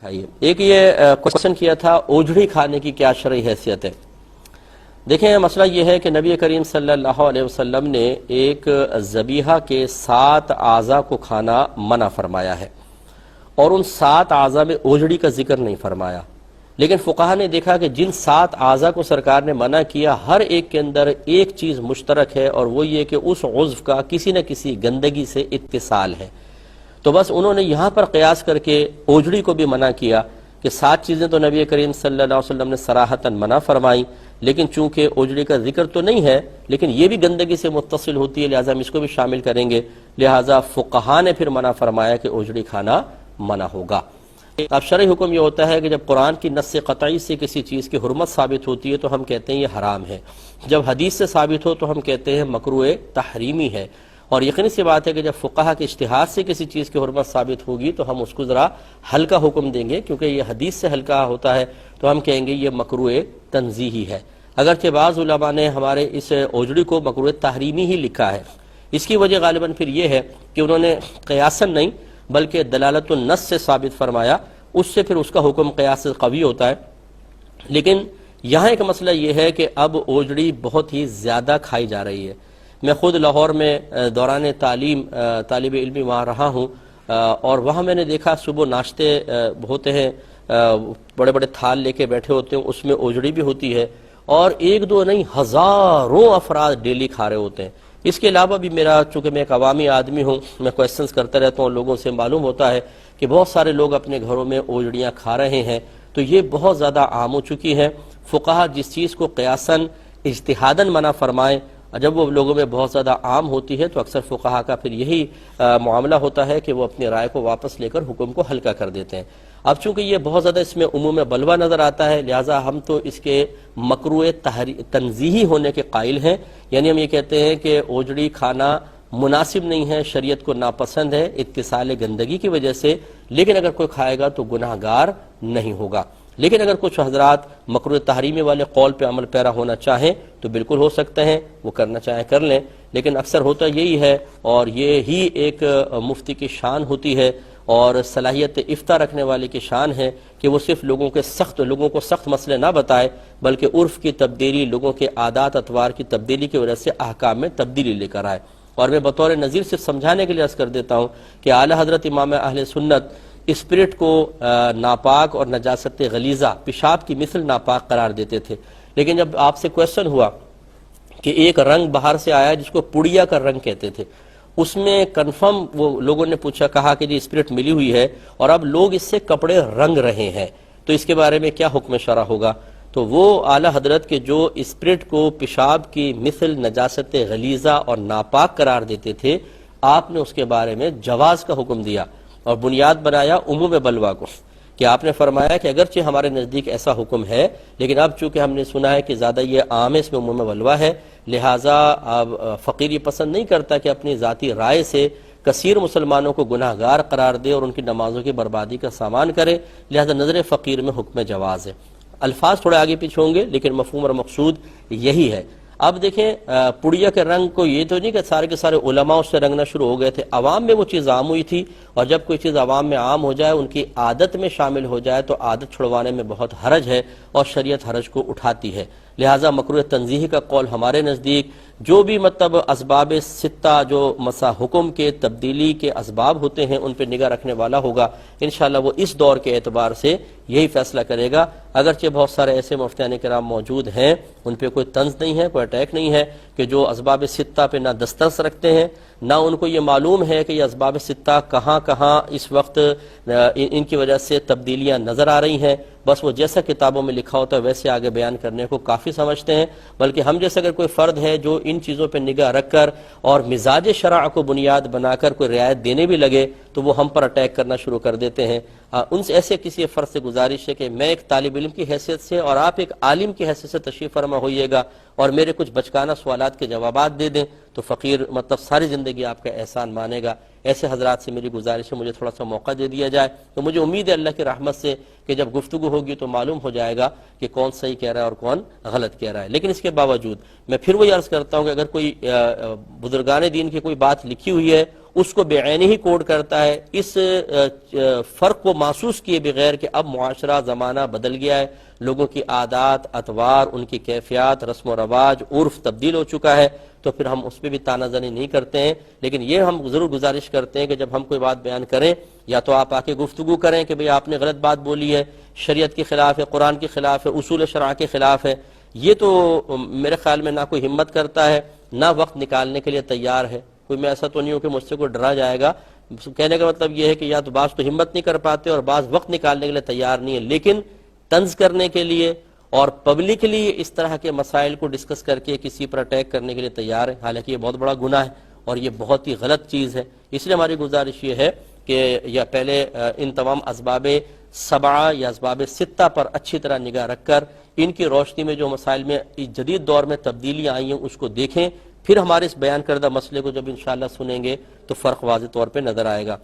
کھائیے۔ ایک یہ کوشچن کیا تھا اوجڑی کھانے کی کیا شرعی حیثیت ہے۔ دیکھیں مسئلہ یہ ہے کہ نبی کریم صلی اللہ علیہ وسلم نے ایک ذبیحہ کے 7 اعضاء کو کھانا منع فرمایا ہے اور ان 7 اعضاء میں اوجڑی کا ذکر نہیں فرمایا، لیکن فقہا نے دیکھا کہ جن 7 اعضاء کو سرکار نے منع کیا ہر ایک کے اندر ایک چیز مشترک ہے اور وہ یہ کہ اس عضو کا کسی نہ کسی گندگی سے اتصال ہے، تو بس انہوں نے یہاں پر قیاس کر کے اوجڑی کو بھی منع کیا کہ 7 چیزیں تو نبی کریم صلی اللہ علیہ وسلم نے صراحتاً منع فرمائیں، لیکن چونکہ اوجڑی کا ذکر تو نہیں ہے لیکن یہ بھی گندگی سے متصل ہوتی ہے، لہٰذا ہم اس کو بھی شامل کریں گے، لہٰذا فقہا نے پھر منع فرمایا کہ اوجڑی کھانا منع ہوگا۔ اب شرعی حکم یہ ہوتا ہے کہ جب قرآن کی نص قطعی سے کسی چیز کی حرمت ثابت ہوتی ہے تو ہم کہتے ہیں یہ حرام ہے، جب حدیث سے ثابت ہو تو ہم کہتے ہیں مکروہ تحریمی ہے، اور یقینی سی بات ہے کہ جب فقہا کے اجتہاد سے کسی چیز کی حرمت ثابت ہوگی تو ہم اس کو ذرا ہلکا حکم دیں گے، کیونکہ یہ حدیث سے ہلکا ہوتا ہے تو ہم کہیں گے یہ مکروہ تنزیہی ہے، اگرچہ بعض علماء نے ہمارے اس اوجڑی کو مکروہ تحریمی ہی لکھا ہے۔ اس کی وجہ غالباً پھر یہ ہے کہ انہوں نے قیاساً نہیں بلکہ دلالت النص سے ثابت فرمایا، اس سے پھر اس کا حکم قیاس سے قوی ہوتا ہے۔ لیکن یہاں ایک مسئلہ یہ ہے کہ اب اوجڑی بہت ہی زیادہ کھائی جا رہی ہے۔ میں خود لاہور میں دوران تعلیم طالب علمی وہاں رہا ہوں، اور وہاں میں نے دیکھا صبح ناشتے ہوتے ہیں، بڑے بڑے تھال لے کے بیٹھے ہوتے ہیں، اس میں اوجڑی بھی ہوتی ہے اور ایک دو نہیں ہزاروں افراد ڈیلی کھا رہے ہوتے ہیں۔ اس کے علاوہ بھی میرا چونکہ میں ایک عوامی آدمی ہوں، میں کویسچنز کرتا رہتا ہوں، لوگوں سے معلوم ہوتا ہے کہ بہت سارے لوگ اپنے گھروں میں اوجڑیاں کھا رہے ہیں، تو یہ بہت زیادہ عام ہو چکی ہے۔ فقہا جس چیز کو قیاساً اجتہاداً منع فرمائیں، جب وہ لوگوں میں بہت زیادہ عام ہوتی ہے تو اکثر فقہا کا پھر یہی معاملہ ہوتا ہے کہ وہ اپنی رائے کو واپس لے کر حکم کو ہلکا کر دیتے ہیں۔ اب چونکہ یہ بہت زیادہ اس میں عموم بلوہ نظر آتا ہے، لہٰذا ہم تو اس کے مکروہ تنزیہی ہونے کے قائل ہیں، یعنی ہم یہ کہتے ہیں کہ اوجڑی کھانا مناسب نہیں ہے، شریعت کو ناپسند ہے اتصال گندگی کی وجہ سے، لیکن اگر کوئی کھائے گا تو گناہ گار نہیں ہوگا۔ لیکن اگر کچھ حضرات مکروہ تحریمی والے قول پہ عمل پیرا ہونا چاہیں تو بالکل ہو سکتے ہیں، وہ کرنا چاہیں کر لیں، لیکن اکثر ہوتا یہی ہے اور یہ ہی ایک مفتی کی شان ہوتی ہے اور صلاحیت افتاء رکھنے والے کی شان ہے کہ وہ صرف لوگوں کو سخت مسئلے نہ بتائے بلکہ عرف کی تبدیلی، لوگوں کے عادات اطوار کی تبدیلی کی وجہ سے احکام میں تبدیلی لے کر آئے۔ اور میں بطور نظیر صرف سمجھانے کے لیے عرض کر دیتا ہوں کہ اعلیٰ حضرت امام اہل سنت اسپرٹ کو ناپاک اور نجاست غلیظہ، پیشاب کی مثل ناپاک قرار دیتے تھے، لیکن جب آپ سے کویسچن ہوا کہ ایک رنگ باہر سے آیا جس کو پڑیا کا رنگ کہتے تھے، اس میں کنفرم وہ لوگوں نے کہا کہ جی اسپرٹ ملی ہوئی ہے اور اب لوگ اس سے کپڑے رنگ رہے ہیں، تو اس کے بارے میں کیا حکم شرع ہوگا؟ تو وہ اعلیٰ حضرت کے جو اسپرٹ کو پیشاب کی مثل نجاست غلیظہ اور ناپاک قرار دیتے تھے، آپ نے اس کے بارے میں جواز کا حکم دیا اور بنیاد بنایا عموم بلوہ کو، کہ آپ نے فرمایا کہ اگرچہ ہمارے نزدیک ایسا حکم ہے لیکن اب چونکہ ہم نے سنا ہے کہ زیادہ یہ عام ہے، اس میں عموم بلوہ ہے، لہٰذا اب فقیر یہ پسند نہیں کرتا کہ اپنی ذاتی رائے سے کثیر مسلمانوں کو گناہ گار قرار دے اور ان کی نمازوں کی بربادی کا سامان کرے، لہٰذا نظر فقیر میں حکم جواز ہے۔ الفاظ تھوڑے آگے پیچھے ہوں گے لیکن مفہوم اور مقصود یہی ہے۔ اب دیکھیں پڑیا کے رنگ کو یہ تو نہیں کہ سارے کے سارے علماء اس سے رنگنا شروع ہو گئے تھے، عوام میں وہ چیز عام ہوئی تھی، اور جب کوئی چیز عوام میں عام ہو جائے، ان کی عادت میں شامل ہو جائے تو عادت چھڑوانے میں بہت حرج ہے اور شریعت حرج کو اٹھاتی ہے، لہٰذا مکروہ تنزیہی کا قول ہمارے نزدیک جو بھی مطلب اسباب 6 جو مسا حکم کے تبدیلی کے اسباب ہوتے ہیں ان پہ نگاہ رکھنے والا ہوگا، انشاءاللہ وہ اس دور کے اعتبار سے یہی فیصلہ کرے گا، اگرچہ بہت سارے ایسے مفتیان کرام موجود ہیں ان پہ کوئی طنز نہیں ہے، کوئی اٹیک نہیں ہے، کہ جو اسباب 6 پہ نہ دسترس رکھتے ہیں، نہ ان کو یہ معلوم ہے کہ یہ اسباب 6 کہاں کہاں اس وقت ان کی وجہ سے تبدیلیاں نظر آ رہی ہیں، بس وہ جیسا کتابوں میں لکھا ہوتا ہے ویسے آگے بیان کرنے کو کافی سمجھتے ہیں، بلکہ ہم جیسے اگر کوئی فرد ہے جو ان چیزوں پہ نگاہ رکھ کر اور مزاج شرع کو بنیاد بنا کر کوئی رعایت دینے بھی لگے تو وہ ہم پر اٹیک کرنا شروع کر دیتے ہیں۔ ان سے ایسے کسی فرد سے گزارش ہے کہ میں ایک طالب علم کی حیثیت سے اور آپ ایک عالم کی حیثیت سے تشریف فرما ہوئیے گا اور میرے کچھ بچکانہ سوالات کے جوابات دے دیں تو فقیر مطلب ساری زندگی آپ کا احسان مانے گا۔ ایسے حضرات سے میری گزارش ہے مجھے تھوڑا سا موقع دے دیا جائے، تو مجھے امید ہے اللہ کی رحمت سے کہ جب گفتگو ہوگی تو معلوم ہو جائے گا کہ کون صحیح کہہ رہا ہے اور کون غلط کہہ رہا ہے۔ لیکن اس کے باوجود میں پھر وہی عرض کرتا ہوں کہ اگر کوئی بزرگان دین کی کوئی بات لکھی ہوئی ہے اس کو بعینی ہی کوڈ کرتا ہے، اس فرق کو محسوس کیے بغیر کہ اب معاشرہ زمانہ بدل گیا ہے، لوگوں کی عادات، اطوار، ان کی کیفیات، رسم و رواج، عرف تبدیل ہو چکا ہے، تو پھر ہم اس پہ بھی تانہ زنی نہیں کرتے ہیں، لیکن یہ ہم ضرور گزارش کرتے ہیں کہ جب ہم کوئی بات بیان کریں یا تو آپ آ کے گفتگو کریں کہ بھئی آپ نے غلط بات بولی ہے، شریعت کے خلاف ہے، قرآن کے خلاف ہے، اصول شرع کے خلاف ہے، یہ تو میرے خیال میں نہ کوئی ہمت کرتا ہے نہ وقت نکالنے کے لیے تیار ہے۔ کوئی میں ایسا تو نہیں ہوں کہ مجھ سے کوئی ڈرا جائے گا، کہنے کا مطلب یہ ہے کہ یا تو بعض تو ہمت نہیں کر پاتے اور بعض وقت نکالنے کے لیے تیار نہیں ہے، لیکن طنز کرنے کے لیے اور پبلکلی اس طرح کے مسائل کو ڈسکس کر کے کسی پر اٹیک کرنے کے لیے تیار ہے، حالانکہ یہ بہت بڑا گناہ ہے اور یہ بہت ہی غلط چیز ہے۔ اس لیے ہماری گزارش یہ ہے کہ یا پہلے ان تمام اسباب سبعہ یا اسباب ستہ پر اچھی طرح نگاہ رکھ کر ان کی روشنی میں جو مسائل میں جدید دور میں تبدیلیاں آئی ہیں اس کو دیکھیں، پھر ہمارے اس بیان کردہ مسئلے کو جب انشاءاللہ سنیں گے تو فرق واضح طور پہ نظر آئے گا۔